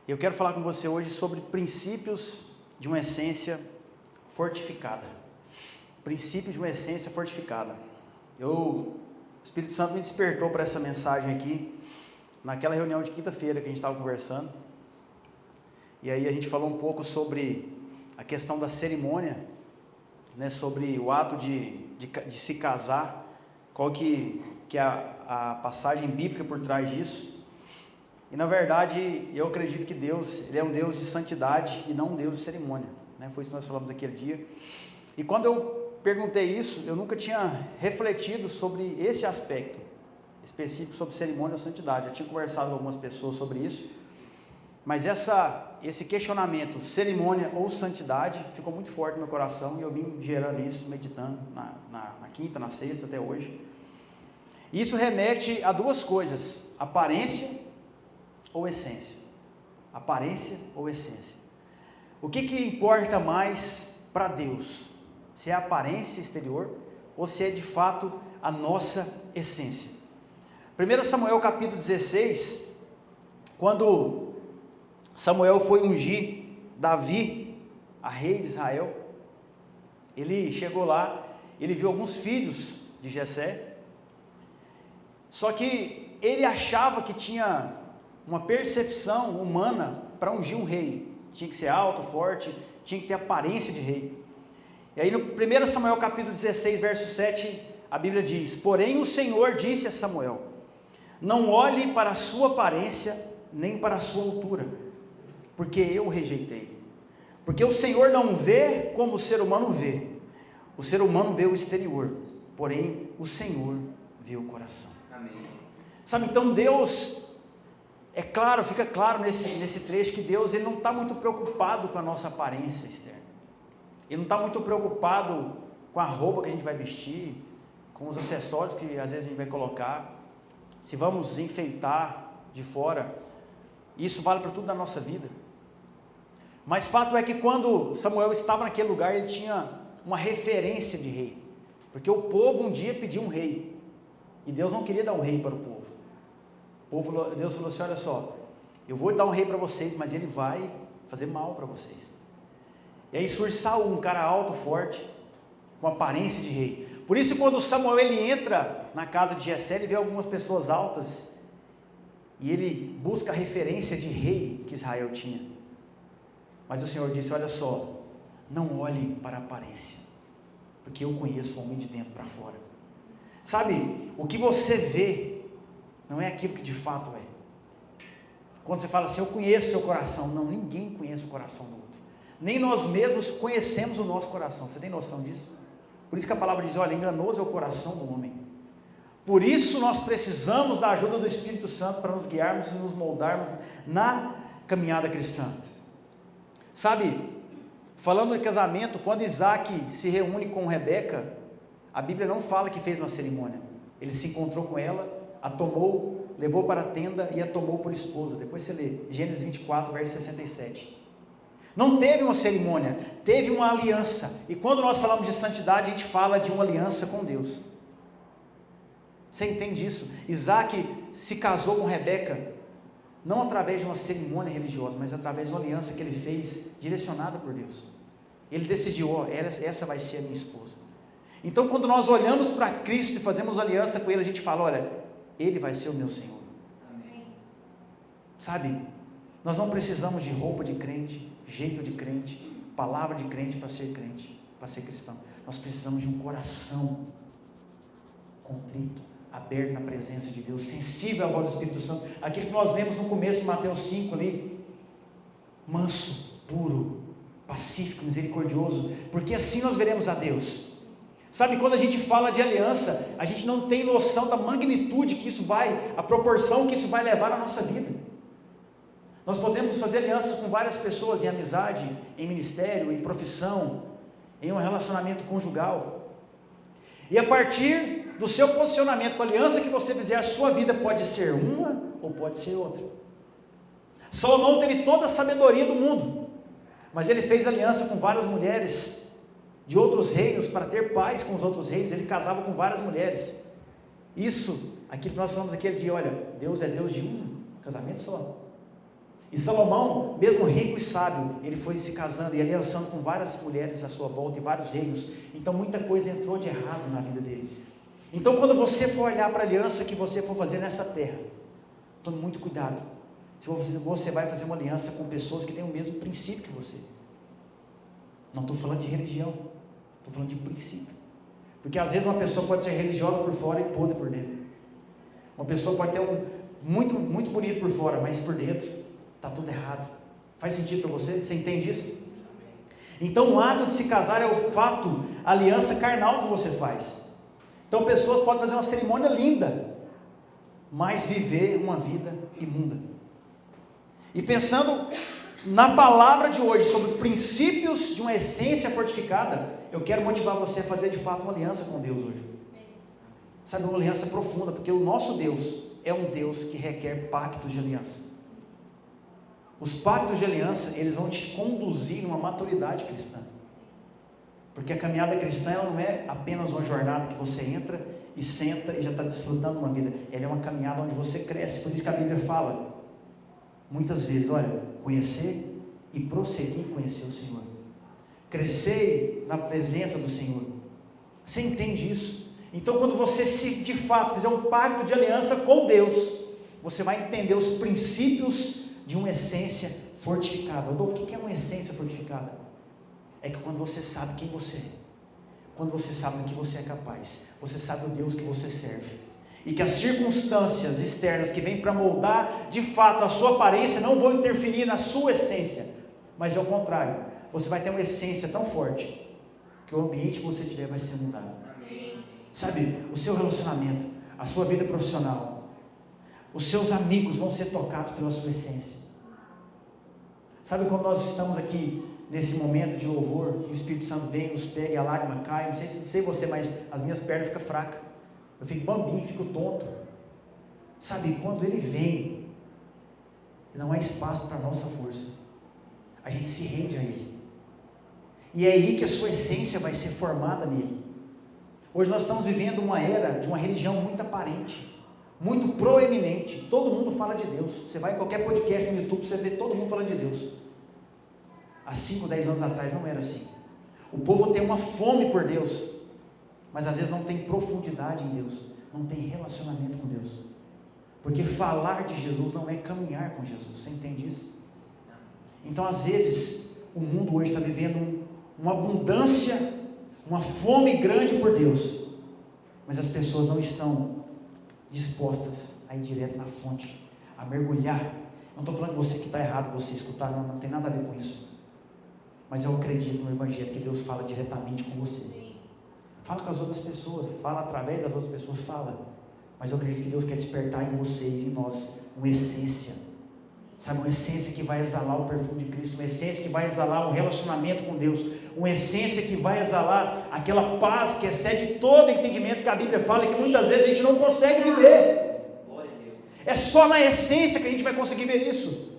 Eu quero falar com você hoje sobre princípios de uma essência fortificada. Princípios de uma essência fortificada. O Espírito Santo me despertou para essa mensagem aqui, naquela reunião de quinta-feira que a gente estava conversando. E aí a gente falou um pouco sobre a questão da cerimônia, né, sobre o ato de se casar, qual que é a passagem bíblica por trás disso. E na verdade, eu acredito que Deus, Ele é um Deus de santidade e não um Deus de cerimônia, né? Foi isso que nós falamos aquele dia. E quando eu perguntei isso, eu nunca tinha refletido sobre esse aspecto específico sobre cerimônia ou santidade. Eu tinha conversado com algumas pessoas sobre isso, mas esse questionamento, cerimônia ou santidade, ficou muito forte no meu coração e eu vim gerando isso, meditando na quinta, na sexta, até hoje. E isso remete a duas coisas: aparência ou essência. Aparência ou essência. O que importa mais para Deus? Se é a aparência exterior ou se é de fato a nossa essência? 1 Samuel capítulo 16, quando Samuel foi ungir Davi a rei de Israel, ele chegou lá, ele viu alguns filhos de Jessé, só que ele achava que tinha uma percepção humana para ungir um rei. Tinha que ser alto, forte, tinha que ter aparência de rei. E aí no 1 Samuel capítulo 16, verso 7, a Bíblia diz: porém o Senhor disse a Samuel: não olhe para a sua aparência, nem para a sua altura, porque eu o rejeitei. Porque o Senhor não vê como o ser humano vê. O ser humano vê o exterior, porém o Senhor vê o coração. Amém. Sabe, então Deus... É claro, fica claro nesse trecho que Deus, Ele não está muito preocupado com a nossa aparência externa. Ele não está muito preocupado com a roupa que a gente vai vestir, com os acessórios que às vezes a gente vai colocar, se vamos enfeitar de fora. Isso vale para tudo da nossa vida. Mas fato é que quando Samuel estava naquele lugar, ele tinha uma referência de rei. Porque o povo um dia pediu um rei. E Deus não queria dar um rei para o povo. Deus falou assim: olha só, eu vou dar um rei para vocês, mas ele vai fazer mal para vocês. E aí surge Saul, um cara alto, forte, com aparência de rei. Por isso, quando Samuel ele entra na casa de Jessé, ele vê algumas pessoas altas, e ele busca a referência de rei que Israel tinha. Mas o Senhor disse: olha só, não olhe para a aparência, porque eu conheço o homem de dentro para fora. Sabe, o que você vê não é aquilo que de fato é. Quando você fala assim: eu conheço o seu coração. Não, ninguém conhece o coração do outro. Nem nós mesmos conhecemos o nosso coração. Você tem noção disso? Por isso que a palavra diz: olha, enganoso é o coração do homem. Por isso nós precisamos da ajuda do Espírito Santo para nos guiarmos e nos moldarmos na caminhada cristã. Sabe, falando de casamento, quando Isaac se reúne com Rebeca, a Bíblia não fala que fez uma cerimônia. Ele se encontrou com ela, a tomou, levou para a tenda e a tomou por esposa. Depois você lê Gênesis 24, verso 67. Não teve uma cerimônia, teve uma aliança. E quando nós falamos de santidade, a gente fala de uma aliança com Deus. Você entende isso? Isaac se casou com Rebeca, não através de uma cerimônia religiosa, mas através de uma aliança que ele fez, direcionada por Deus. Ele decidiu: ó, essa vai ser a minha esposa. Então, quando nós olhamos para Cristo e fazemos aliança com Ele, a gente fala: olha, Ele vai ser o meu Senhor. Amém. Sabe, nós não precisamos de roupa de crente, jeito de crente, palavra de crente para ser crente, para ser cristão. Nós precisamos de um coração contrito, aberto na presença de Deus, sensível à voz do Espírito Santo. Aquilo que nós lemos no começo de Mateus 5 ali: manso, puro, pacífico, misericordioso, porque assim nós veremos a Deus. Sabe, quando a gente fala de aliança, a gente não tem noção da magnitude que isso vai, a proporção que isso vai levar na nossa vida. Nós podemos fazer alianças com várias pessoas em amizade, em ministério, em profissão, em um relacionamento conjugal. E a partir do seu posicionamento com a aliança que você fizer, a sua vida pode ser uma ou pode ser outra. Salomão teve toda a sabedoria do mundo, mas ele fez aliança com várias mulheres de outros reinos, para ter paz com os outros reinos. Ele casava com várias mulheres. Isso, aquilo que nós falamos aquele dia: olha, Deus é Deus de um casamento só. E Salomão, mesmo rico e sábio, ele foi se casando e aliançando com várias mulheres à sua volta e vários reinos. Então muita coisa entrou de errado na vida dele. Então quando você for olhar para a aliança que você for fazer nessa terra, tome muito cuidado. Se você vai fazer uma aliança com pessoas que têm o mesmo princípio que você. Não estou falando de religião, estou falando de princípio. Porque às vezes uma pessoa pode ser religiosa por fora e podre por dentro. Uma pessoa pode ter muito bonito por fora, mas por dentro está tudo errado. Faz sentido para você? Você entende isso? Então o ato de se casar é o fato, a aliança carnal que você faz. Então pessoas podem fazer uma cerimônia linda, mas viver uma vida imunda. E pensando na palavra de hoje sobre princípios de uma essência fortificada, eu quero motivar você a fazer de fato uma aliança com Deus hoje. Sabe, uma aliança profunda, porque o nosso Deus é um Deus que requer pactos de aliança. Os pactos de aliança, eles vão te conduzir numa maturidade cristã. Porque a caminhada cristã, ela não é apenas uma jornada que você entra e senta e já está desfrutando uma vida. Ela é uma caminhada onde você cresce. Por isso que a Bíblia fala, muitas vezes, olha, conhecer e prosseguir em conhecer o Senhor. Crescer na presença do Senhor. Você entende isso? Então quando você de fato fizer um pacto de aliança com Deus, você vai entender os princípios de uma essência fortificada. Rodolfo, o que é uma essência fortificada? É que quando você sabe quem você é, quando você sabe do que você é capaz, você sabe o Deus que você serve, e que as circunstâncias externas que vêm para moldar de fato a sua aparência não vão interferir na sua essência, mas ao contrário, você vai ter uma essência tão forte que o ambiente que você tiver vai ser mudado. Amém. Sabe, o seu relacionamento, a sua vida profissional, os seus amigos vão ser tocados pela sua essência. Sabe, quando nós estamos aqui nesse momento de louvor, e o Espírito Santo vem, nos pega e a lágrima cai, não sei você, mas as minhas pernas ficam fracas, eu fico bambinho, fico tonto. Sabe, quando Ele vem, não há espaço para a nossa força, a gente se rende a Ele, e é aí que a sua essência vai ser formada nele. Hoje nós estamos vivendo uma era de uma religião muito aparente, muito proeminente, todo mundo fala de Deus. Você vai em qualquer podcast no YouTube, você vê todo mundo falando de Deus. Há 5, 10 anos atrás não era assim. O povo tem uma fome por Deus, mas às vezes não tem profundidade em Deus, não tem relacionamento com Deus, porque falar de Jesus não é caminhar com Jesus. Você entende isso? Então às vezes o mundo hoje está vivendo uma abundância, uma fome grande por Deus, mas as pessoas não estão dispostas a ir direto na fonte, a mergulhar. Não estou falando de você que está errado, você escutar, não tem nada a ver com isso, mas eu acredito no Evangelho que Deus fala diretamente com você. Fala com as outras pessoas, fala através das outras pessoas, fala, mas eu acredito que Deus quer despertar em vocês, em nós, uma essência, sabe, uma essência que vai exalar o perfume de Cristo, uma essência que vai exalar um relacionamento com Deus, uma essência que vai exalar aquela paz que excede todo entendimento que a Bíblia fala, e que muitas vezes a gente não consegue viver. É só na essência que a gente vai conseguir ver isso.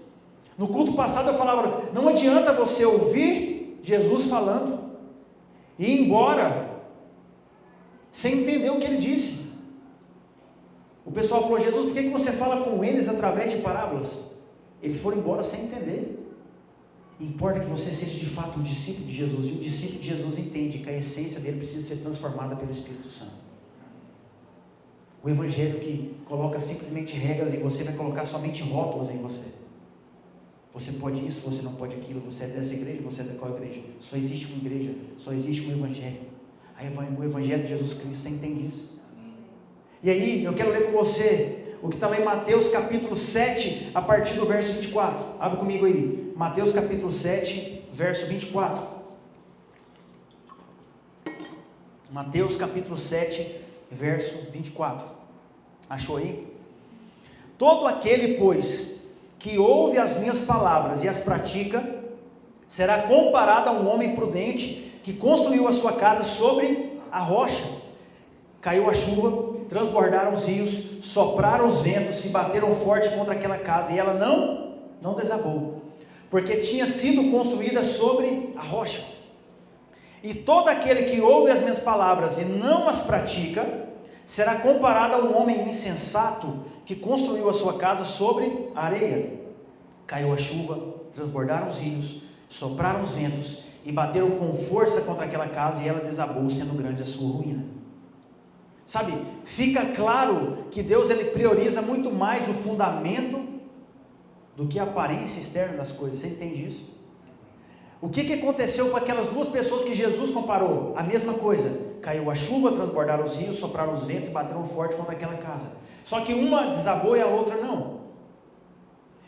No culto passado eu falava, não adianta você ouvir Jesus falando e ir embora sem entender o que Ele disse. O pessoal falou, Jesus, por que você fala com eles através de parábolas? Eles foram embora sem entender. Importa que você seja de fato um discípulo de Jesus, e o discípulo de Jesus entende que a essência dele precisa ser transformada pelo Espírito Santo. O Evangelho que coloca simplesmente regras em você, vai colocar somente rótulos em você. Você pode isso, você não pode aquilo, você é dessa igreja, você é de qual igreja? Só existe uma igreja, só existe um Evangelho. Aí o Evangelho de Jesus Cristo, você entende isso? E aí, eu quero ler com você o que está lá em Mateus capítulo 7, a partir do verso 24. Abre comigo aí, Mateus capítulo 7, verso 24. Mateus capítulo 7, verso 24. Achou aí? Todo aquele, pois, que ouve as minhas palavras e as pratica, será comparado a um homem prudente que construiu a sua casa sobre a rocha. Caiu a chuva, transbordaram os rios, sopraram os ventos e bateram forte contra aquela casa, e ela não desabou, porque tinha sido construída sobre a rocha. E todo aquele que ouve as minhas palavras e não as pratica, será comparado a um homem insensato que construiu a sua casa sobre a areia. Caiu a chuva, transbordaram os rios, sopraram os ventos e bateram com força contra aquela casa, e ela desabou, sendo grande a sua ruína. Sabe, fica claro que Deus ele prioriza muito mais o fundamento do que a aparência externa das coisas. Você entende isso? O que aconteceu com aquelas duas pessoas que Jesus comparou? A mesma coisa. Caiu a chuva, transbordaram os rios, sopraram os ventos e bateram forte contra aquela casa. Só que uma desabou e a outra não.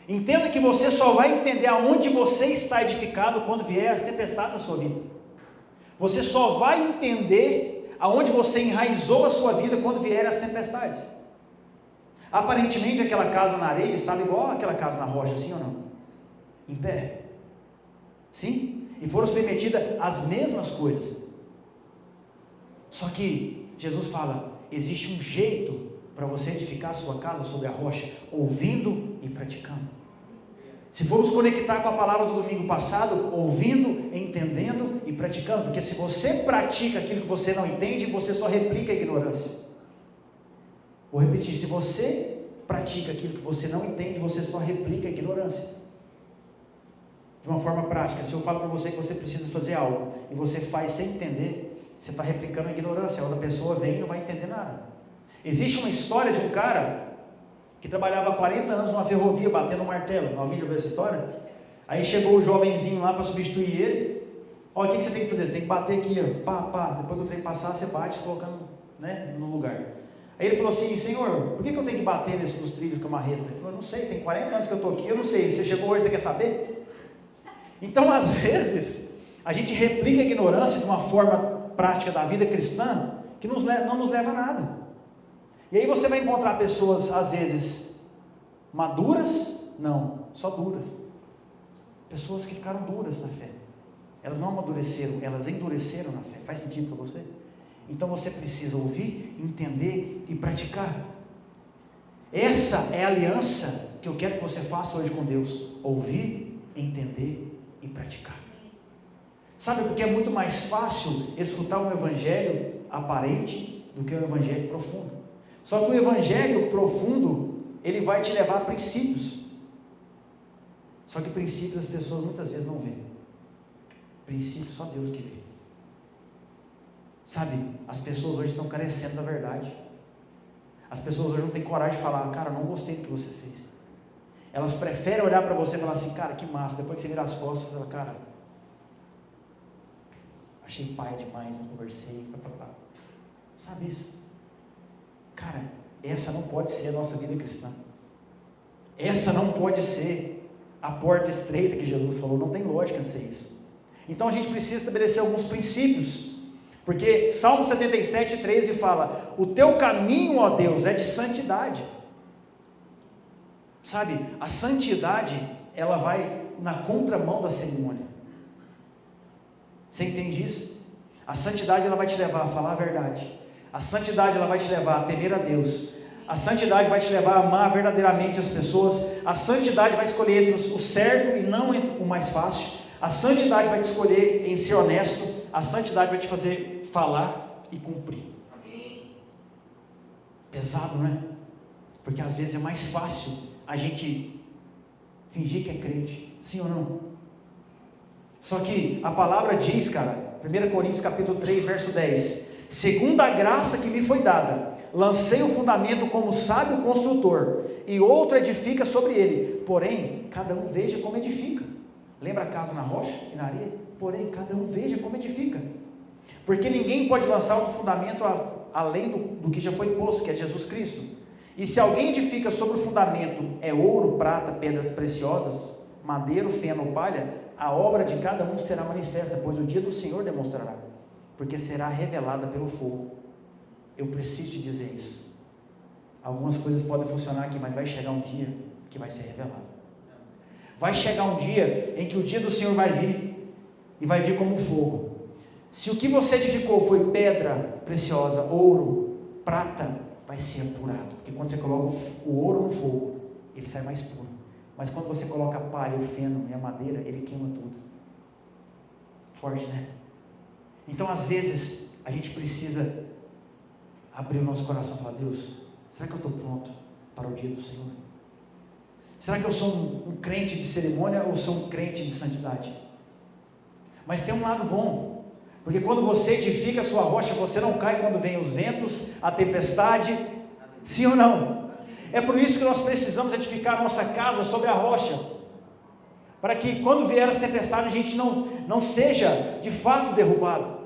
Entenda que você só vai entender aonde você está edificado quando vier as tempestades na sua vida. Você só vai entender aonde você enraizou a sua vida quando vierem as tempestades. Aparentemente aquela casa na areia estava igual àquela casa na rocha, sim ou não? Em pé. Sim? E foram submetidas às mesmas coisas. Só que Jesus fala, existe um jeito para você edificar a sua casa sobre a rocha, ouvindo e praticando. Se formos conectar com a palavra do domingo passado, ouvindo, entendendo e praticando, porque se você pratica aquilo que você não entende, você só replica a ignorância. Vou repetir, se você pratica aquilo que você não entende, você só replica a ignorância. De uma forma prática, se eu falo para você que você precisa fazer algo, e você faz sem entender, você está replicando a ignorância, a outra pessoa vem e não vai entender nada. Existe uma história de um cara que trabalhava há 40 anos numa ferrovia, batendo um martelo. Alguém já viu essa história? Aí chegou o jovenzinho lá para substituir ele. Olha, o que você tem que fazer? Você tem que bater aqui, ó, pá, pá. Depois que o trem passar, você bate, colocando, né, no lugar. Aí ele falou assim, Senhor, por que eu tenho que bater nos trilhos com a marreta? Ele falou, não sei, tem 40 anos que eu estou aqui, eu não sei. Você chegou hoje, você quer saber? Então, às vezes, a gente replica a ignorância de uma forma prática da vida cristã que não nos leva a nada. E aí você vai encontrar pessoas, às vezes, maduras, não, só duras. Pessoas que ficaram duras na fé. Elas não amadureceram, elas endureceram na fé. Faz sentido para você? Então você precisa ouvir, entender e praticar. Essa é a aliança que eu quero que você faça hoje com Deus. Ouvir, entender e praticar. Sabe, porque é muito mais fácil escutar um evangelho aparente do que um evangelho profundo. Só que o evangelho profundo, ele vai te levar a princípios. Só que princípios as pessoas muitas vezes não veem. Princípios só Deus que vê. Sabe, as pessoas hoje estão carecendo da verdade. As pessoas hoje não têm coragem de falar, cara, não gostei do que você fez. Elas preferem olhar para você e falar assim, cara, que massa. Depois que você vira as costas, ela, cara, achei paia demais, não conversei, papapá. Sabe isso? Cara, essa não pode ser a nossa vida cristã. Essa não pode ser a porta estreita que Jesus falou. Não tem lógica de ser isso. Então a gente precisa estabelecer alguns princípios. Porque Salmo 77, 13 fala, o teu caminho, ó Deus, é de santidade. Sabe, a santidade, ela vai na contramão da cerimônia. Você entende isso? A santidade, ela vai te levar a falar a verdade. A santidade, ela vai te levar a temer a Deus. A santidade vai te levar a amar verdadeiramente as pessoas. A santidade vai escolher entre o certo e não entre o mais fácil. A santidade vai te escolher em ser honesto. A santidade vai te fazer falar e cumprir. Pesado, não é? Porque às vezes é mais fácil a gente fingir que é crente. Sim ou não? Só que a palavra diz, cara, 1 Coríntios capítulo 3, verso 10, segundo a graça que me foi dada, lancei o fundamento como sábio construtor, e outro edifica sobre ele, porém, cada um veja como edifica. Lembra a casa na rocha e na areia? Porém, cada um veja como edifica, porque ninguém pode lançar outro fundamento além do que já foi posto, que é Jesus Cristo. E se alguém edifica sobre o fundamento, é ouro, prata, pedras preciosas, madeiro, feno ou palha, a obra de cada um será manifesta, pois o dia do Senhor demonstrará, porque será revelada pelo fogo. Eu preciso te dizer isso. Algumas coisas podem funcionar aqui, mas vai chegar um dia que vai ser revelado. Vai chegar um dia em que o dia do Senhor vai vir, e vai vir como fogo. Se o que você edificou foi pedra preciosa, ouro, prata, vai ser apurado, porque quando você coloca o ouro no fogo, ele sai mais puro. Mas quando você coloca a palha, o feno e a madeira, ele queima tudo. Forte, né? Então, às vezes, a gente precisa abrir o nosso coração e falar, Deus, será que eu estou pronto para o dia do Senhor? Será que eu sou um crente de cerimônia ou sou um crente de santidade? Mas tem um lado bom, porque quando você edifica a sua rocha, você não cai quando vem os ventos, a tempestade, sim ou não? É por isso que nós precisamos edificar a nossa casa sobre a rocha, para que quando vier as tempestades a gente não seja de fato derrubado.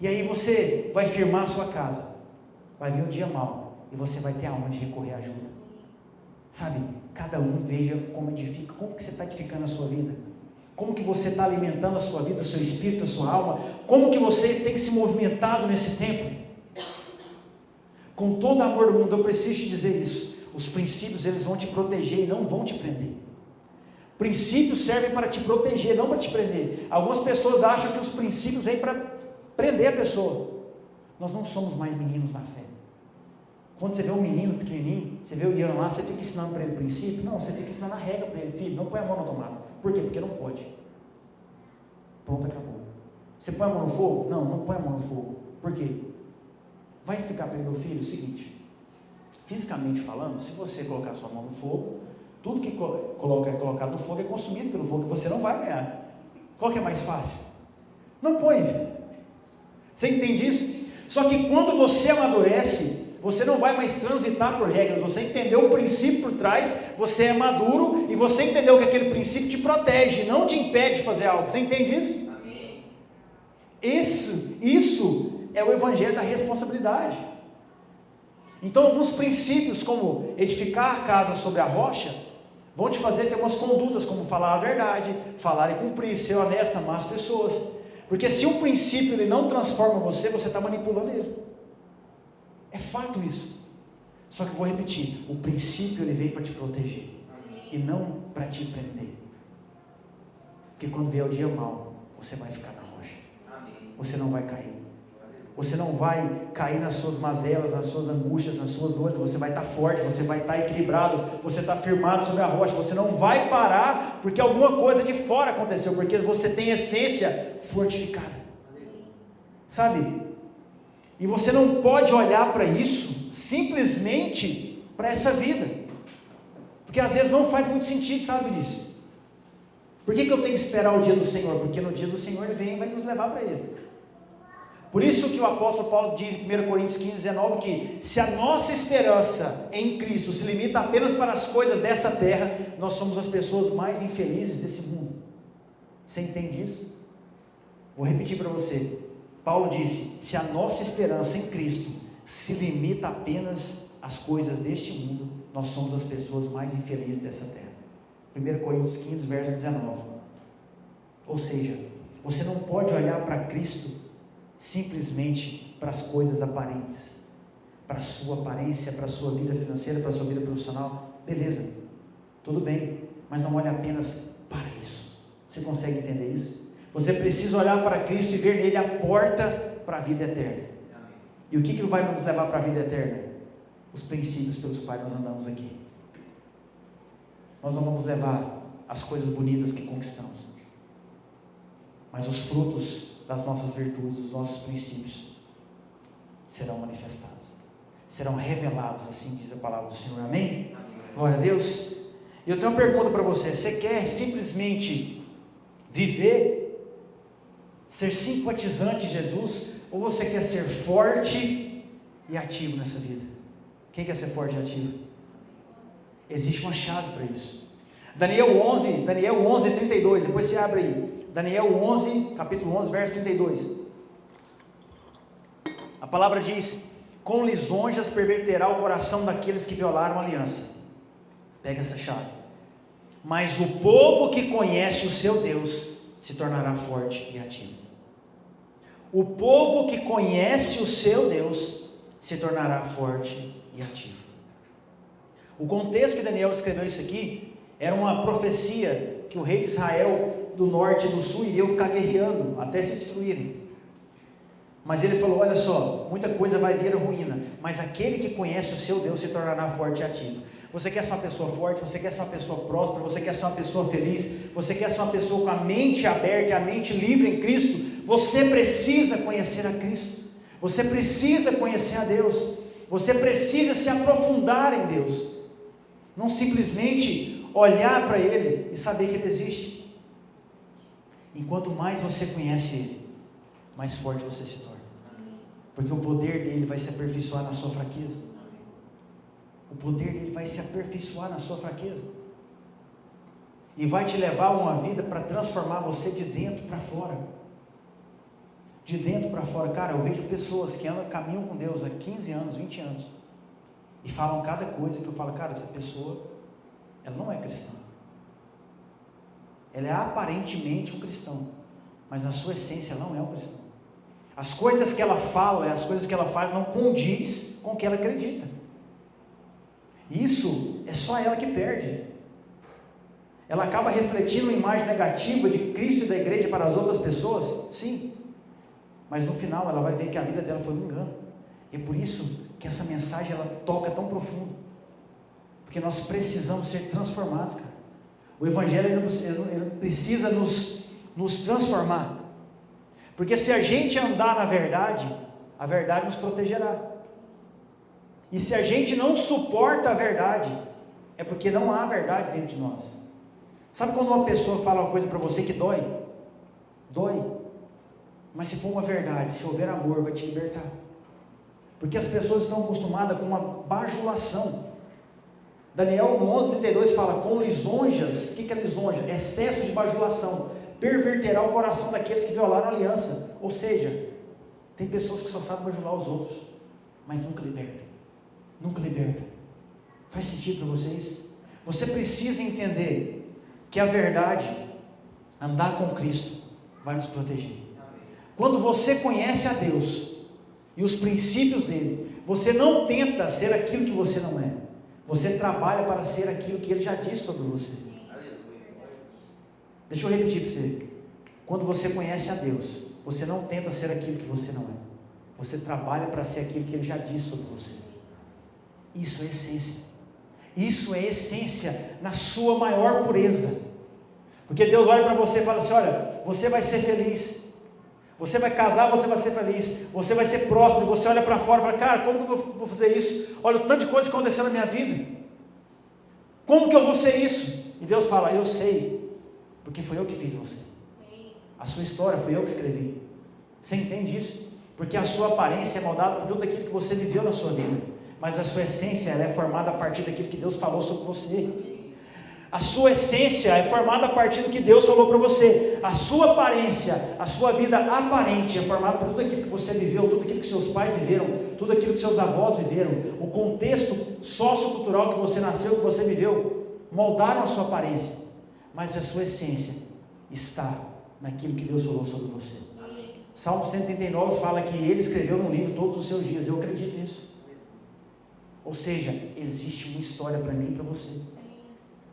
E aí você vai firmar a sua casa, vai vir um dia mau, e você vai ter aonde recorrer à ajuda. Sabe, cada um veja como edifica, como que você está edificando a sua vida, como que você está alimentando a sua vida, o seu espírito, a sua alma, como que você tem se movimentado nesse tempo. Com todo amor do mundo, eu preciso te dizer isso, os princípios eles vão te proteger e não vão te prender. Princípios servem para te proteger, não para te prender. Algumas pessoas acham que os princípios vêm para prender a pessoa. Nós não somos mais meninos na fé. Quando você vê um menino pequenininho, você vê o Ian lá, você fica ensinando para ele o princípio? Não, você fica ensinando a regra para ele. Filho, não põe a mão na tomada. Por quê? Porque não pode. Pronto, acabou. Você põe a mão no fogo? Não, não põe a mão no fogo. Por quê? Vai explicar para ele, meu filho, o seguinte: fisicamente falando, se você colocar a sua mão no fogo, tudo que é colocado no fogo é consumido pelo fogo, e você não vai ganhar. Qual que é mais fácil? Não põe. Você entende isso? Só que quando você amadurece, você não vai mais transitar por regras, você entendeu o princípio por trás, você é maduro e você entendeu que aquele princípio te protege, não te impede de fazer algo. Você entende isso? Amém. Isso é o evangelho da responsabilidade. Então alguns princípios, como edificar a casa sobre a rocha, vão te fazer ter umas condutas, como falar a verdade, falar e cumprir, ser honesto, amar as pessoas. Porque se um princípio ele não transforma você, você está manipulando ele. É fato isso. Só que eu vou repetir, o princípio ele veio para te proteger. Amém. E não para te prender. Porque quando vier o dia mau, você vai ficar na rocha. Amém. Você não vai cair. Você não vai cair nas suas mazelas, nas suas angústias, nas suas dores. Você vai estar forte, você vai estar equilibrado, você está firmado sobre a rocha. Você não vai parar porque alguma coisa de fora aconteceu, porque você tem essência fortificada. Sabe? E você não pode olhar para isso simplesmente para essa vida, porque às vezes não faz muito sentido, sabe, Vinícius? Por que eu tenho que esperar o dia do Senhor? Porque no dia do Senhor Ele vem e vai nos levar para Ele. Por isso que o apóstolo Paulo diz em 1 Coríntios 15, 19, que se a nossa esperança em Cristo se limita apenas para as coisas dessa terra, nós somos as pessoas mais infelizes desse mundo. Você entende isso? Vou repetir para você. Paulo disse, se a nossa esperança em Cristo se limita apenas às coisas deste mundo, nós somos as pessoas mais infelizes dessa terra. 1 Coríntios 15, verso 19. Ou seja, você não pode olhar para Cristo simplesmente para as coisas aparentes, para a sua aparência, para a sua vida financeira, para a sua vida profissional. Beleza, tudo bem, mas não olhe apenas para isso. Você consegue entender isso? Você precisa olhar para Cristo e ver nele a porta para a vida eterna. E o que vai nos levar para a vida eterna? Os princípios pelos quais nós andamos aqui. Nós não vamos levar as coisas bonitas que conquistamos, mas os frutos das nossas virtudes, dos nossos princípios serão manifestados, serão revelados, assim diz a palavra do Senhor. Amém? Amém. Glória a Deus. E eu tenho uma pergunta para você: você quer simplesmente viver, ser simpatizante de Jesus, ou você quer ser forte e ativo nessa vida? Quem quer ser forte e ativo? Existe uma chave para isso. Daniel 11, 32, depois você abre aí. Daniel 11, capítulo 11, verso 32. A palavra diz: com lisonjas perverterá o coração daqueles que violaram a aliança. Pega essa chave. Mas o povo que conhece o seu Deus se tornará forte e ativo. O povo que conhece o seu Deus se tornará forte e ativo. O contexto que Daniel escreveu isso aqui era uma profecia que o rei de Israel do norte e do sul iriam ficar guerreando até se destruírem. Mas ele falou: olha só, muita coisa vai vir a ruína, mas aquele que conhece o seu Deus se tornará forte e ativo. Você quer ser uma pessoa forte, você quer ser uma pessoa próspera, você quer ser uma pessoa feliz, você quer ser uma pessoa com a mente aberta e a mente livre em Cristo, você precisa conhecer a Cristo, você precisa conhecer a Deus, você precisa se aprofundar em Deus. Não simplesmente olhar para Ele e saber que Ele existe. Enquanto mais você conhece Ele, mais forte você se torna. Porque o poder dele vai se aperfeiçoar na sua fraqueza. O poder dele vai se aperfeiçoar na sua fraqueza. E vai te levar a uma vida para transformar você de dentro para fora. De dentro para fora. Cara, eu vejo pessoas que caminham com Deus há 15 anos, 20 anos. E falam cada coisa que eu falo, cara, essa pessoa, ela não é cristã. Ela é aparentemente um cristão. Mas na sua essência ela não é um cristão. As coisas que ela fala, as coisas que ela faz não condiz com o que ela acredita. Isso é só ela que perde. Ela acaba refletindo uma imagem negativa de Cristo e da igreja para as outras pessoas, sim. Mas no final ela vai ver que a vida dela foi um engano. E é por isso que essa mensagem ela toca tão profundo. Porque nós precisamos ser transformados, cara. O Evangelho ele precisa nos transformar. Porque se a gente andar na verdade, a verdade nos protegerá. E se a gente não suporta a verdade, é porque não há verdade dentro de nós. Sabe quando uma pessoa fala uma coisa para você que dói? Dói. Mas se for uma verdade, se houver amor, vai te libertar. Porque as pessoas estão acostumadas com uma bajulação. Daniel no 11:32 fala, com lisonjas. O que é lisonja? Excesso de bajulação. Perverterá o coração daqueles que violaram a aliança. Ou seja, tem pessoas que só sabem bajular os outros, mas nunca libertam. Nunca libertam. Faz sentido para vocês? Você precisa entender que a verdade, andar com Cristo, vai nos proteger. Quando você conhece a Deus e os princípios dele, você não tenta ser aquilo que você não é. Você trabalha para ser aquilo que ele já disse sobre você. Deixa eu repetir para você. Quando você conhece a Deus, você não tenta ser aquilo que você não é. Você trabalha para ser aquilo que ele já disse sobre você. Isso é essência. Isso é essência na sua maior pureza. Porque Deus olha para você e fala assim, olha, você vai ser feliz. Você vai casar, você vai ser feliz. Você vai ser próspero. Você olha para fora e fala, cara, como que eu vou fazer isso? Olha o tanto de coisa que aconteceu na minha vida. Como que eu vou ser isso? E Deus fala, eu sei. Porque foi eu que fiz você. A sua história foi eu que escrevi. Você entende isso? Porque a sua aparência é moldada por tudo aquilo que você viveu na sua vida. Mas a sua essência ela é formada a partir daquilo que Deus falou sobre você. A sua essência é formada a partir do que Deus falou para você. A sua aparência, a sua vida aparente é formada por tudo aquilo que você viveu, tudo aquilo que seus pais viveram, tudo aquilo que seus avós viveram. O contexto sociocultural que você nasceu, que você viveu, moldaram a sua aparência. Mas a sua essência está naquilo que Deus falou sobre você. Amém. Salmo 139 fala que ele escreveu no livro todos os seus dias. Eu acredito nisso. Ou seja, existe uma história para mim e para você.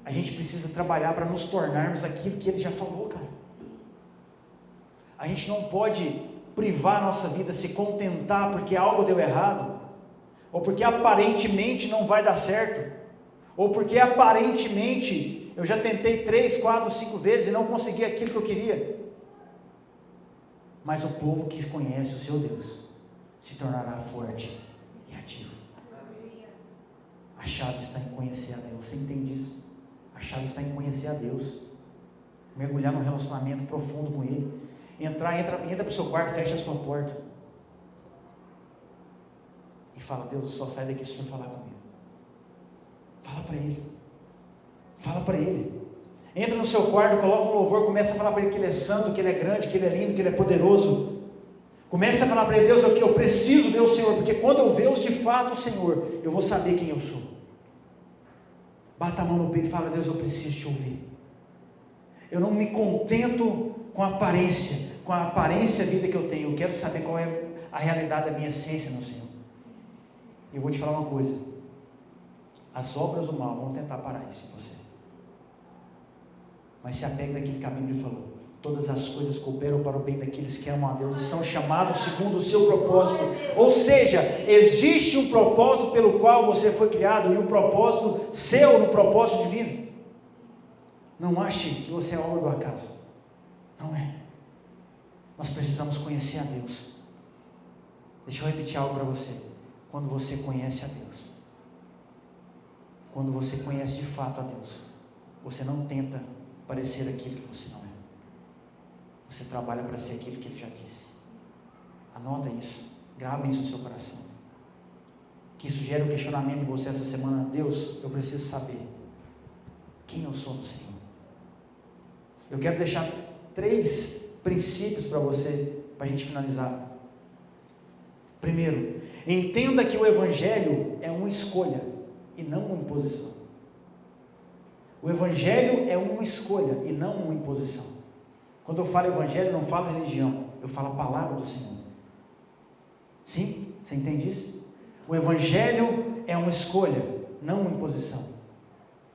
A gente precisa trabalhar para nos tornarmos aquilo que ele já falou, cara. A gente não pode privar a nossa vida, se contentar porque algo deu errado, ou porque aparentemente não vai dar certo, ou porque aparentemente eu já tentei 3, 4, 5 vezes e não consegui aquilo que eu queria. Mas o povo que conhece o seu Deus se tornará forte e ativo. A chave está em conhecer a Deus. Você entende isso? A chave está em conhecer a Deus. Mergulhar num relacionamento profundo com Ele. Entra para o seu quarto, fecha a sua porta. E fala, Deus, eu só saio daqui se o Senhor falar comigo. Fala para Ele. Fala para Ele. Entra no seu quarto, coloca um louvor, começa a falar para Ele que Ele é santo, que Ele é grande, que Ele é lindo, que Ele é poderoso. Comece a falar para Ele, Deus, eu preciso ver o Senhor, porque quando eu ver de fato o Senhor, eu vou saber quem eu sou. Bata a mão no peito e fala, Deus, eu preciso te ouvir. Eu não me contento com a aparência vida que eu tenho. Eu quero saber qual é a realidade da minha essência, meu Senhor. E eu vou te falar uma coisa. As obras do mal vão tentar parar isso em você. Mas se apegue naquele caminho que ele falou. Todas as coisas cooperam para o bem daqueles que amam a Deus e são chamados segundo o seu propósito. Ou seja, existe um propósito pelo qual você foi criado e um propósito seu no propósito divino. Não ache que você é obra do acaso. Não é. Nós precisamos conhecer a Deus. Deixa eu repetir algo para você. Quando você conhece a Deus, quando você conhece de fato a Deus, você não tenta parecer aquilo que você não é. Você trabalha para ser aquilo que Ele já disse. Anota isso, grava isso no seu coração. Que isso gere um questionamento em você essa semana. Deus, eu preciso saber quem eu sou no Senhor. Eu quero deixar 3 princípios para você, para a gente finalizar. Primeiro, entenda que o Evangelho é uma escolha e não uma imposição. O Evangelho é uma escolha e não uma imposição. Quando eu falo Evangelho, eu não falo religião, eu falo a palavra do Senhor. Sim? Você entende isso? O Evangelho é uma escolha, não uma imposição.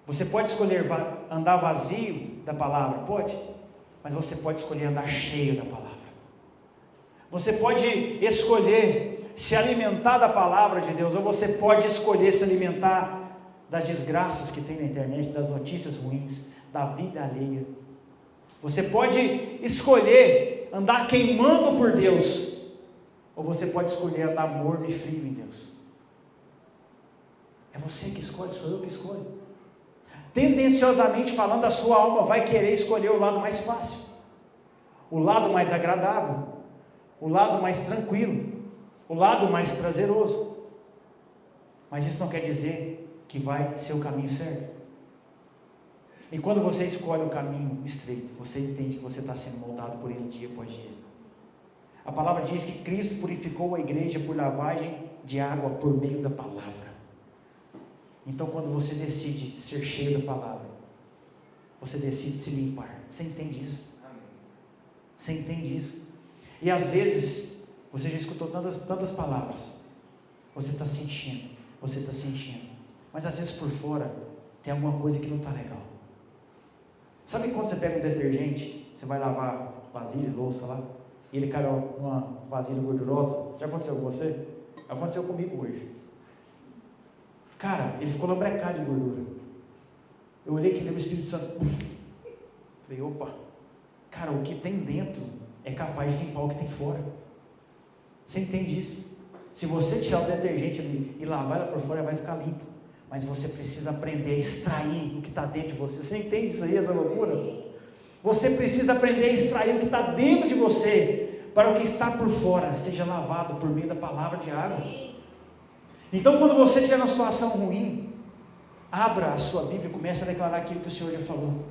Você pode escolher andar vazio da palavra, pode, mas você pode escolher andar cheio da palavra. Você pode escolher se alimentar da palavra de Deus, ou você pode escolher se alimentar das desgraças que tem na internet, das notícias ruins, da vida alheia. Você pode escolher andar queimando por Deus, ou você pode escolher andar morno e frio em Deus. É você que escolhe, sou eu que escolho. Tendenciosamente falando, a sua alma vai querer escolher o lado mais fácil, o lado mais agradável, o lado mais tranquilo, o lado mais prazeroso. Mas isso não quer dizer que vai ser o caminho certo. E quando você escolhe o caminho estreito, você entende que você está sendo moldado por Ele dia após dia. A palavra diz que Cristo purificou a igreja por lavagem de água por meio da palavra. Então, quando você decide ser cheio da palavra, você decide se limpar. Você entende isso? Você entende isso? E às vezes, você já escutou tantas palavras, você está sentindo, mas às vezes por fora, tem alguma coisa que não está legal. Sabe quando você pega um detergente, você vai lavar vasilha, louça lá, e ele cai numa vasilha gordurosa? Já aconteceu com você? Aconteceu comigo hoje. Cara, ele ficou lambrecado de gordura. Eu olhei que ele, o Espírito Santo, falei, opa, cara, o que tem dentro é capaz de limpar o que tem fora. Você entende isso? Se você tirar o detergente ali e lavar ela por fora, vai ficar limpo. Mas você precisa aprender a extrair o que está dentro de você. Você entende isso aí, essa loucura? Você precisa aprender a extrair o que está dentro de você, para o que está por fora seja lavado por meio da palavra de água. Então, quando você estiver numa situação ruim, abra a sua Bíblia e comece a declarar aquilo que o Senhor já falou.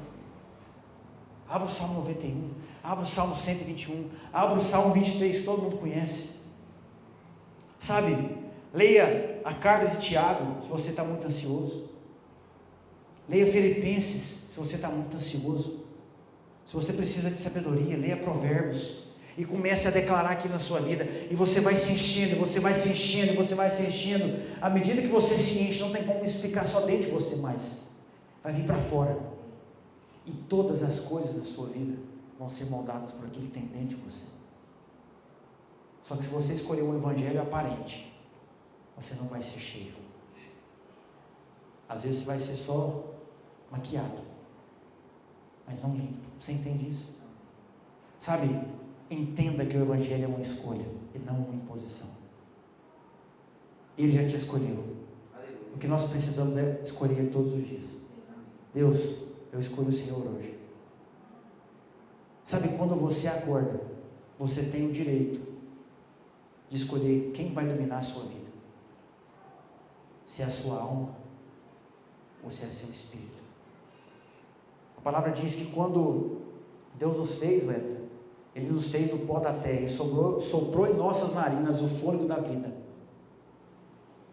Abra o Salmo 91, abra o Salmo 121, abra o Salmo 23, todo mundo conhece. Sabe, leia a carta de Tiago, se você está muito ansioso. Leia Filipenses, se você está muito ansioso. Se você precisa de sabedoria, leia Provérbios. E comece a declarar aquilo na sua vida. E você vai se enchendo, você vai se enchendo, você vai se enchendo. À medida que você se enche, não tem como isso ficar só dentro de você mais. Vai vir para fora. E todas as coisas da sua vida vão ser moldadas por aquilo que tem dentro de você. Só que se você escolher um evangelho aparente, você não vai ser cheio. Às vezes vai ser só maquiado, mas não limpo. Você entende isso? Sabe, entenda que o evangelho é uma escolha e não uma imposição. Ele já te escolheu. O que nós precisamos é escolher Ele todos os dias. Deus, eu escolho o Senhor hoje. Sabe, quando você acorda, você tem o direito de escolher quem vai dominar a sua vida. Se é a sua alma ou se é seu espírito. A palavra diz que quando Deus nos fez, velho, Ele nos fez do pó da terra e soprou em nossas narinas o fôlego da vida,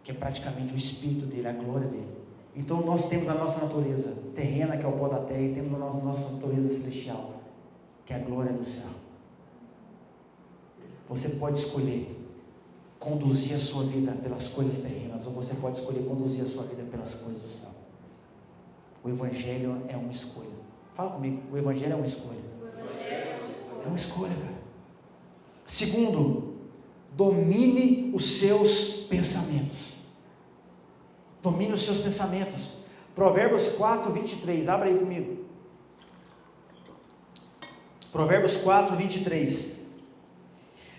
que é praticamente o espírito dele, a glória dele. Então nós temos a nossa natureza terrena, que é o pó da terra, e temos a nossa natureza celestial, que é a glória do céu. Você pode escolher conduzir a sua vida pelas coisas terrenas, ou você pode escolher conduzir a sua vida pelas coisas do céu. O evangelho é uma escolha. Fala comigo, o evangelho é uma escolha. É uma escolha, cara. Segundo, domine os seus pensamentos. Domine os seus pensamentos. Provérbios 4, 23. Abra aí comigo. Provérbios 4, 23.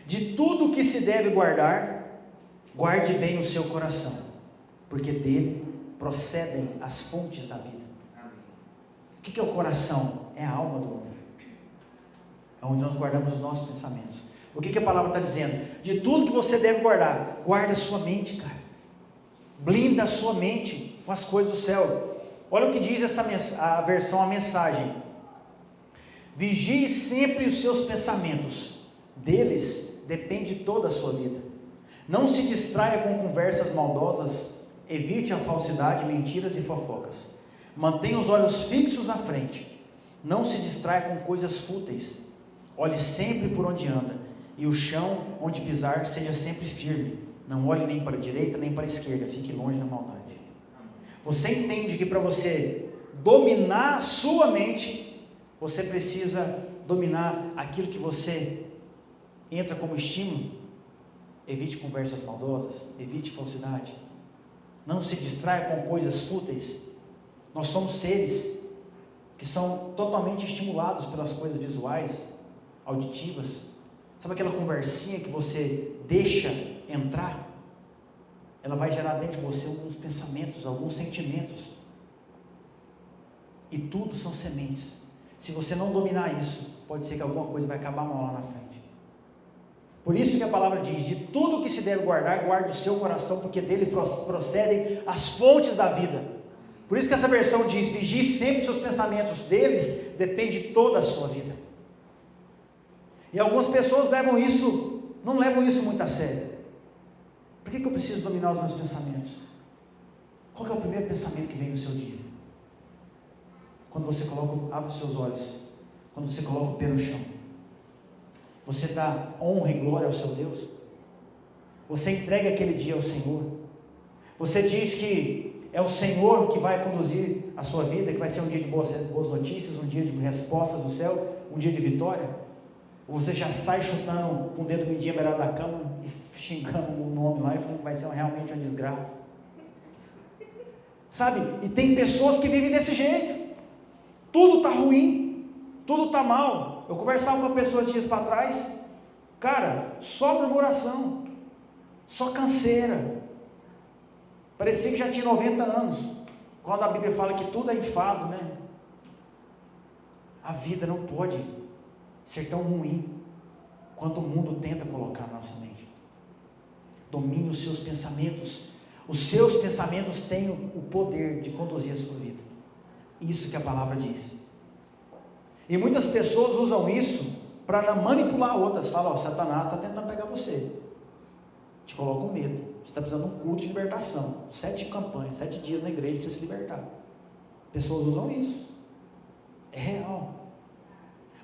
De tudo que se deve guardar, guarde bem o seu coração, porque dele procedem as fontes da vida. O que é o coração? É a alma do homem. É onde nós guardamos os nossos pensamentos. O que a palavra está dizendo? De tudo que você deve guardar, guarda a sua mente, cara. Blinda a sua mente com as coisas do céu. Olha o que diz a versão, a mensagem. Vigie sempre os seus pensamentos. Deles depende toda a sua vida. Não se distraia com conversas maldosas. Evite a falsidade, mentiras e fofocas. Mantenha os olhos fixos à frente. Não se distraia com coisas fúteis. Olhe sempre por onde anda, e o chão onde pisar seja sempre firme. Não olhe nem para a direita nem para a esquerda, fique longe da maldade. Você entende que para você dominar sua mente, você precisa dominar aquilo que você entra como estímulo? Evite conversas maldosas, evite falsidade. Não se distraia com coisas fúteis. Nós somos seres que são totalmente estimulados pelas coisas visuais, auditivas. Sabe aquela conversinha que você deixa entrar? Ela vai gerar dentro de você alguns pensamentos, alguns sentimentos. E tudo são sementes. Se você não dominar isso, pode ser que alguma coisa vai acabar mal lá na frente. Por isso que a palavra diz, de tudo que se deve guardar, guarde o seu coração, porque dele procedem as fontes da vida. Por isso que essa versão diz, vigie sempre seus pensamentos, deles depende toda a sua vida. E algumas pessoas não levam isso muito a sério. Por que eu preciso dominar os meus pensamentos? Qual que é o primeiro pensamento que vem no seu dia? Quando você abre os seus olhos, quando você coloca o pé no chão, você dá honra e glória ao seu Deus? Você entrega aquele dia ao Senhor? Você diz que é o Senhor que vai conduzir a sua vida, que vai ser um dia de boas notícias, um dia de respostas do céu, um dia de vitória? Ou você já sai chutando com o dedo mindinho à beirada da cama e xingando o nome lá e falando que vai ser realmente uma desgraça? Sabe? E tem pessoas que vivem desse jeito. Tudo está ruim, tudo está mal. Eu conversava com uma pessoa esses dias para trás, cara, só murmuração, só canseira. Parecia que já tinha 90 anos. Quando a Bíblia fala que tudo é enfado, né? A vida não pode ser tão ruim quanto o mundo tenta colocar na nossa mente. Domine os seus pensamentos. Os seus pensamentos têm o poder de conduzir a sua vida. Isso que a palavra diz. E muitas pessoas usam isso para manipular outras. Falam, Satanás está tentando pegar você. Te coloca um medo. Você está precisando de um culto de libertação. 7 campanhas, 7 dias na igreja para você se libertar. Pessoas usam isso. É real.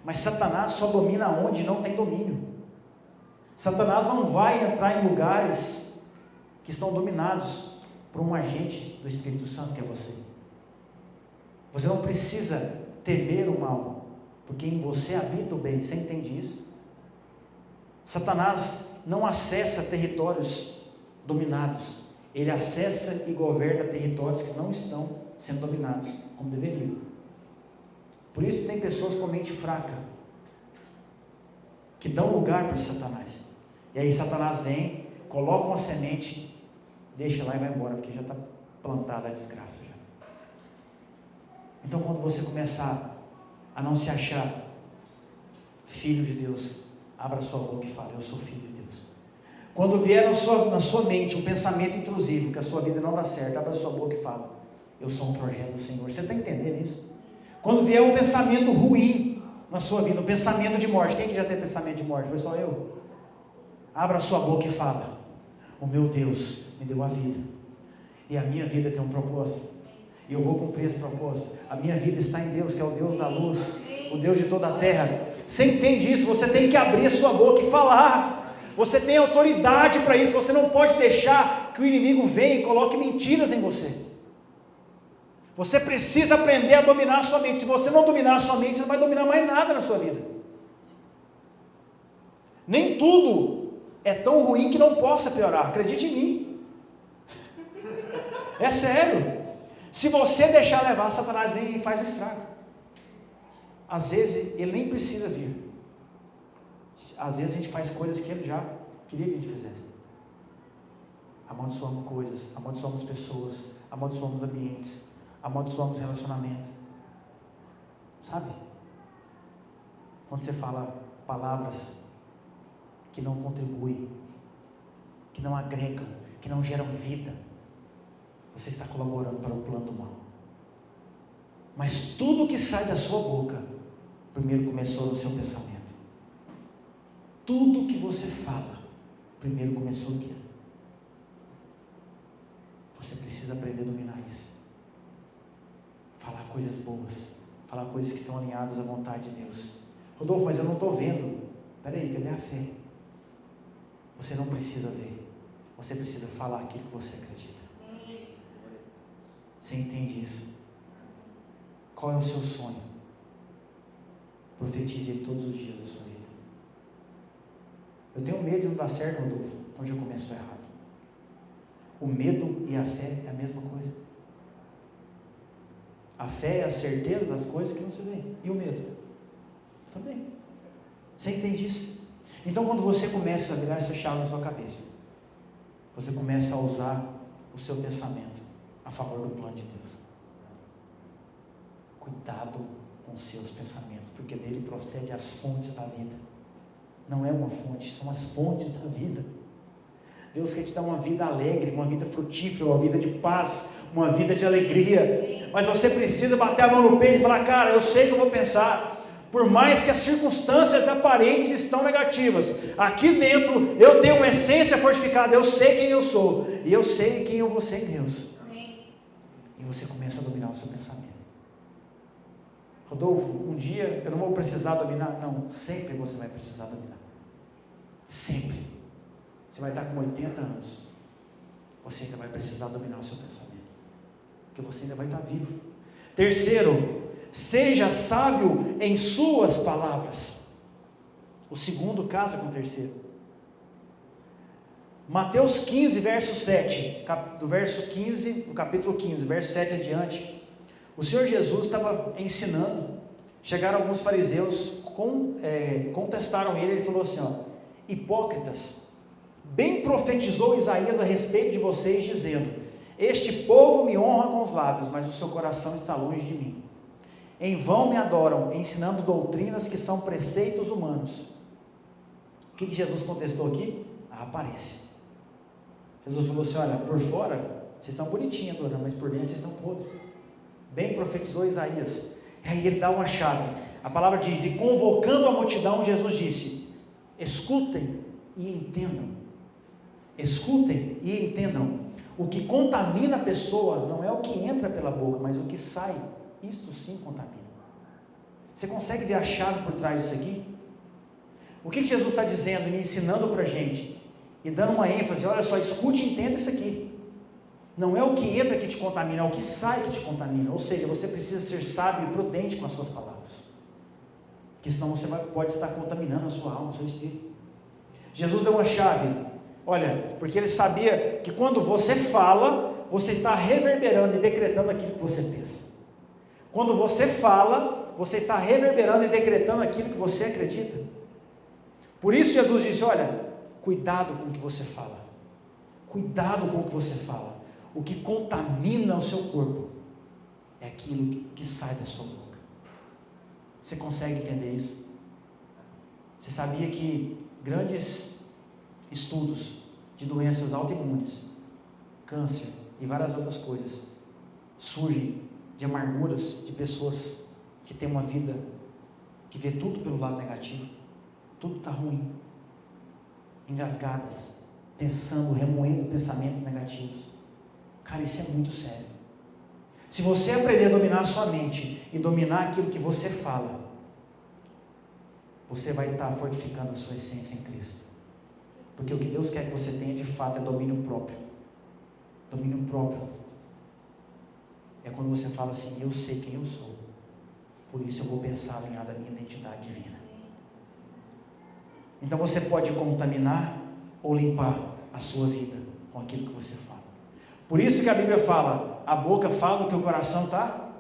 Mas Satanás só domina onde não tem domínio. Satanás não vai entrar em lugares que estão dominados por um agente do Espírito Santo, que é você. Você não precisa temer o mal, porque em você habita o bem. Você entende isso? Satanás não acessa territórios dominados. Ele acessa e governa territórios que não estão sendo dominados como deveriam. Por isso tem pessoas com mente fraca, que dão lugar para Satanás. E aí Satanás vem, coloca uma semente, deixa lá e vai embora, porque já está plantada a desgraça. Já. Então quando você começar a não se achar filho de Deus, abra sua boca e fale, eu sou filho de Deus. Quando vier na sua mente um pensamento intrusivo, que a sua vida não dá certo, abra sua boca e fala, eu sou um projeto do Senhor. Você está entendendo isso? Quando vier um pensamento ruim na sua vida, um pensamento de morte, quem que já teve pensamento de morte? Foi só eu? Abra a sua boca e fala, o meu Deus me deu a vida, e a minha vida tem um propósito, e eu vou cumprir esse propósito. A minha vida está em Deus, que é o Deus da luz, o Deus de toda a terra. Você entende isso? Você tem que abrir a sua boca e falar. Você tem autoridade para isso. Você não pode deixar que o inimigo venha e coloque mentiras em você. Você precisa aprender a dominar a sua mente. Se você não dominar a sua mente, você não vai dominar mais nada na sua vida. Nem tudo é tão ruim que não possa piorar. Acredite em mim. É sério. Se você deixar levar, Satanás vem e faz um estrago. Às vezes ele nem precisa vir. Às vezes a gente faz coisas que ele já queria que a gente fizesse. Amaldiçoamos coisas, amaldiçoamos pessoas, amaldiçoamos ambientes, amaldiçoamos relacionamento. Sabe? Quando você fala palavras que não contribuem, que não agregam, que não geram vida, você está colaborando para o plano do mal. Mas tudo que sai da sua boca, primeiro começou no seu pensamento. Tudo que você fala, primeiro começou aqui. Você precisa aprender a dominar isso. Falar coisas boas, falar coisas que estão alinhadas à vontade de Deus. Rodolfo, mas eu não estou vendo. Peraí, cadê a fé? Você não precisa ver, você precisa falar aquilo que você acredita. Você entende isso? Qual é o seu sonho? Profetize ele todos os dias da sua vida. Eu tenho medo de não dar certo, Rodolfo, então já começou errado. O medo e a fé é a mesma coisa. A fé é a certeza das coisas que não se vê. E o medo? Também. Você entende isso? Então, quando você começa a virar essa chave na sua cabeça, você começa a usar o seu pensamento a favor do plano de Deus. Cuidado com os seus pensamentos, porque dele procede as fontes da vida. Não é uma fonte, são as fontes da vida. Deus quer te dar uma vida alegre, uma vida frutífera, uma vida de paz, uma vida de alegria. Mas você precisa bater a mão no peito e falar: cara, eu sei que eu vou pensar. Por mais que as circunstâncias aparentes estão negativas, aqui dentro eu tenho uma essência fortificada. Eu sei quem eu sou e eu sei quem eu vou ser em Deus. E você começa a dominar o seu pensamento. Rodolfo, um dia eu não vou precisar dominar. Não, sempre você vai precisar dominar. Sempre. Você vai estar com 80 anos, você ainda vai precisar dominar o seu pensamento, porque você ainda vai estar vivo. Terceiro, seja sábio em suas palavras. O segundo casa com o terceiro. Mateus 15, verso 7, do verso 15, do capítulo 15, verso 7 adiante, o Senhor Jesus estava ensinando. Chegaram alguns fariseus, contestaram ele falou assim: hipócritas, bem profetizou Isaías a respeito de vocês, dizendo: este povo me honra com os lábios, mas o seu coração está longe de mim. Em vão me adoram, ensinando doutrinas que são preceitos humanos. O que Jesus contestou aqui? A aparência. Jesus falou assim: olha, por fora vocês estão bonitinhos adorando, mas por dentro vocês estão podres. Bem profetizou Isaías. E aí ele dá uma chave. A palavra diz: e convocando a multidão, Jesus disse: escutem e entendam. Escutem e entendam. O que contamina a pessoa não é o que entra pela boca, mas o que sai. Isto sim contamina. Você consegue ver a chave por trás disso aqui? O que Jesus está dizendo e ensinando para a gente? E dando uma ênfase: olha só, escute e entenda isso aqui. Não é o que entra que te contamina, é o que sai que te contamina. Ou seja, você precisa ser sábio e prudente com as suas palavras, porque senão você pode estar contaminando a sua alma, o seu espírito. Jesus deu uma chave. Olha, porque ele sabia que quando você fala, você está reverberando e decretando aquilo que você pensa. Quando você fala, você está reverberando e decretando aquilo que você acredita. Por isso Jesus disse: olha, cuidado com o que você fala. Cuidado com o que você fala. O que contamina o seu corpo é aquilo que sai da sua boca. Você consegue entender isso? Você sabia que grandes estudos de doenças autoimunes, câncer e várias outras coisas surgem de amarguras de pessoas que têm uma vida que vê tudo pelo lado negativo, tudo está ruim, engasgadas, pensando, remoendo pensamentos negativos. Cara, isso é muito sério. Se você aprender a dominar a sua mente e dominar aquilo que você fala, você vai estar fortificando a sua essência em Cristo. Porque o que Deus quer que você tenha de fato é domínio próprio. Domínio próprio é quando você fala assim: eu sei quem eu sou, por isso eu vou pensar alinhado à minha identidade divina. Então você pode contaminar ou limpar a sua vida com aquilo que você fala. Por isso que a Bíblia fala: a boca fala do que o coração está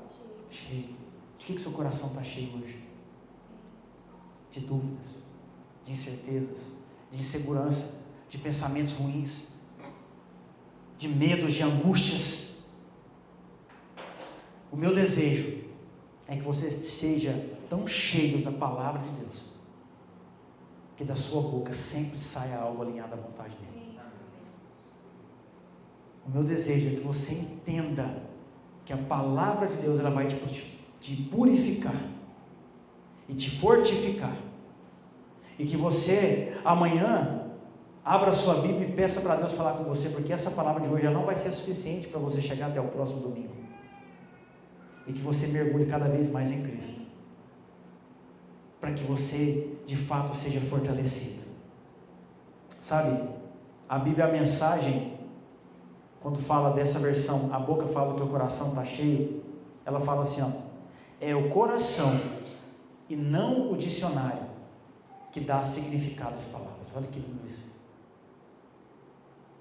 cheio. De que seu coração está cheio hoje? De dúvidas, de incertezas, de insegurança, de pensamentos ruins, de medos, de angústias. O meu desejo é que você seja tão cheio da palavra de Deus, que da sua boca sempre saia algo alinhado à vontade dele. O meu desejo é que você entenda que a palavra de Deus ela vai te purificar e te fortificar, e que você amanhã abra a sua Bíblia e peça para Deus falar com você, porque essa palavra de hoje já não vai ser suficiente para você chegar até o próximo domingo, e que você mergulhe cada vez mais em Cristo, para que você de fato seja fortalecido. Sabe, a Bíblia, a mensagem, quando fala dessa versão, a boca fala que o coração está cheio, ela fala assim, ó, é o coração e não o dicionário que dá significado às palavras. Olha que lindo isso.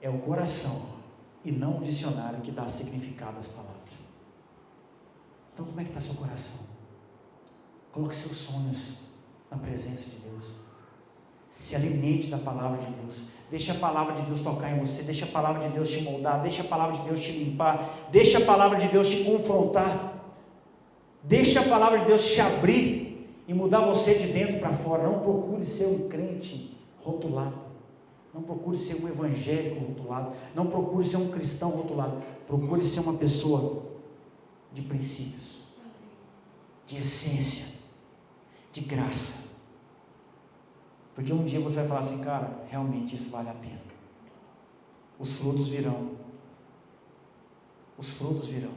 É o coração e não o dicionário que dá significado às palavras. Então como é que está seu coração? Coloque seus sonhos na presença de Deus. Se alimente da palavra de Deus. Deixe a palavra de Deus tocar em você. Deixe a palavra de Deus te moldar. Deixe a palavra de Deus te limpar. Deixe a palavra de Deus te confrontar. Deixe a palavra de Deus te abrir e mudar você de dentro para fora. Não procure ser um crente rotulado. Não procure ser um evangélico rotulado. Não procure ser um cristão rotulado. Procure ser uma pessoa de princípios, de essência, de graça. Porque um dia você vai falar assim, cara, realmente isso vale a pena. Os frutos virão. Os frutos virão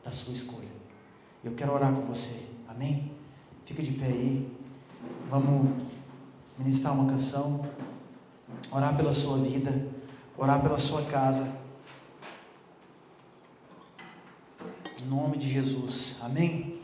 da sua escolha. Eu quero orar com você, amém? Fica de pé aí. Vamos ministrar uma canção, orar pela sua vida, orar pela sua casa. Em nome de Jesus, amém?